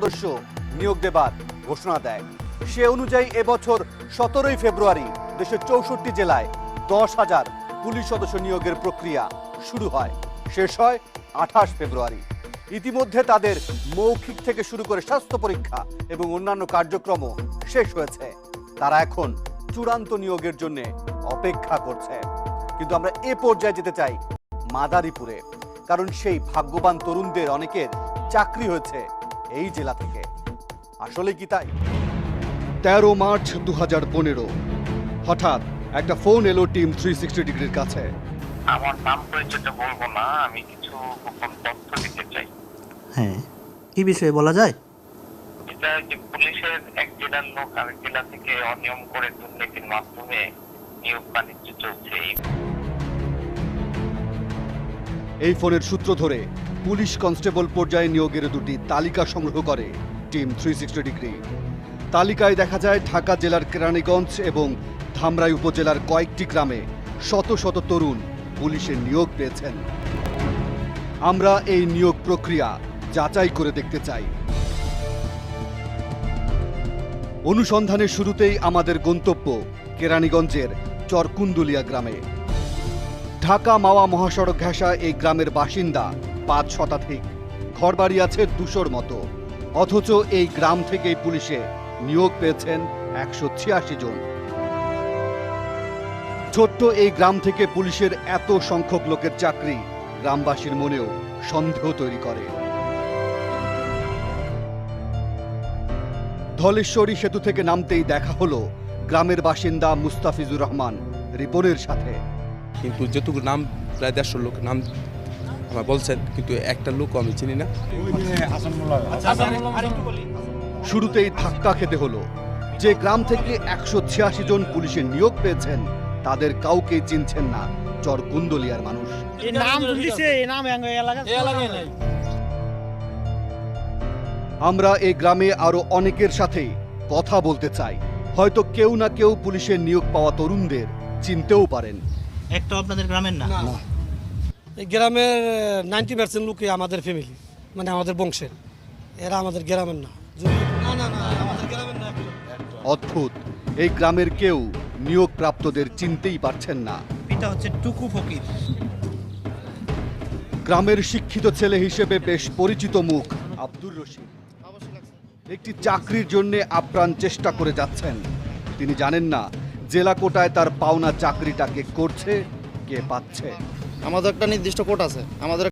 সদস্য নিয়োগ দেবার ঘোষণা দেয়। সে অনুযায়ী এবছর 17 ফেব্রুয়ারি দেশের 64 জেলায় 10,000 পুলিশ সদস্য নিয়োগের প্রক্রিয়া শুরু হয়, শেষ হয় 28 ফেব্রুয়ারি। ইতিমধ্যে তাদের মৌখিক থেকে শুরু করে স্বাস্থ্য পরীক্ষা এবং অন্যান্য কার্যক্রমও শেষ হয়েছে। তারা এখন চূড়ান্ত নিয়োগের জন্য অপেক্ষা করছে। কিন্তু আমরা এ পর্যায়ে যেতে চাই মাদারীপুরে, কারণ সেই ভাগ্যবান তরুণদের অনেকের চাকরি হয়েছে এই জেলা থেকে। আসলে কি তাই? 13 মার্চ 2015 হঠাৎ একটা ফোন এলো টিম 360 ডিগ্রির কাছে। আমার নাম পরিচয়টা বলবো না, আমি কিছু গোপন তথ্য দিতে চাই। হ্যাঁ, কি বিষয়ে বলা যায়? এটা যে পুলিশের এক জেলার লোক আরেক জেলা থেকে অনিয়ম করে দুর্নীতির মাধ্যমে নিয়োগ বাণিজ্য চলছে। এই ফোনের সূত্র ধরে পুলিশ কনস্টেবল পর্যায়ে নিয়োগের দুটি তালিকা সংগ্রহ করে টিম 360 ডিগ্রি। তালিকায় দেখা যায় ঢাকা জেলার কেরানীগঞ্জ এবং ধামরাই উপজেলার কয়েকটি গ্রামে শত শত তরুণ পুলিশের নিয়োগ পেয়েছেন। আমরা এই নিয়োগ প্রক্রিয়া যাচাই করে দেখতে চাই। অনুসন্ধানের শুরুতেই আমাদের গন্তব্য কেরানীগঞ্জের চরকুন্দুলিয়া গ্রামে। ঢাকা মাওয়া মহাসড়ক ঘেঁষা এই গ্রামের বাসিন্দা 5 শতাধিক, ঘরবাড়ি আছে 200-র মতো। অথচ এই গ্রাম থেকেই পুলিশে নিয়োগ পেয়েছেন 186 জন। ছোট্ট এই গ্রাম থেকে পুলিশের এত সংখ্যক লোকের চাকরি গ্রামবাসীর মনেও সন্দেহ তৈরি করে। ধলেশ্বরী সেতু থেকে নামতেই দেখা হলো গ্রামের বাসিন্দা মুস্তাফিজুর রহমান রিপনের সাথে। কিন্তু যেটুকু নাম প্রায় 150 লোক নাম আমার বলছেন, কিন্তু একটা লোক আমি চিনি না। শুরুতেই ধাক্কা খেতে হলো। যে গ্রাম থেকে 186 জন পুলিশের নিয়োগ পেয়েছেন তাদের কাউকেই চিনছেন না চরকুন্দলিয়ার মানুষ। আমরা এই গ্রামে আরো অনেকের সাথে কথা বলতে চাই। হয়তো কেউ না কেউ পুলিশের নিয়োগ পাওয়া তরুণদের চিনতেও পারেন। একটা আপনাদের গ্রামের না? এই গ্রামের 90% লোকই আমাদের ফ্যামিলি, মানে আমাদের বংশের। এরা আমাদের গ্রামের না। অদ্ভুত, এই গ্রামের কেউ নিয়োগ প্রাপ্তদের চিনতেই পারছেন না। এটা হচ্ছে টুকু ফকির। গ্রামের শিক্ষিত ছেলে হিসেবে বেশ পরিচিত মুখ আব্দুর রশিদ একটি চাকরির জন্য আপ্রাণ চেষ্টা করে যাচ্ছেন। তিনি জানেন না জেলা কোটায় তার পাওনা চাকরিটাকে করছে কে পাচ্ছে। আমাদের একটা নির্দিষ্ট কোট আছে, আমাদের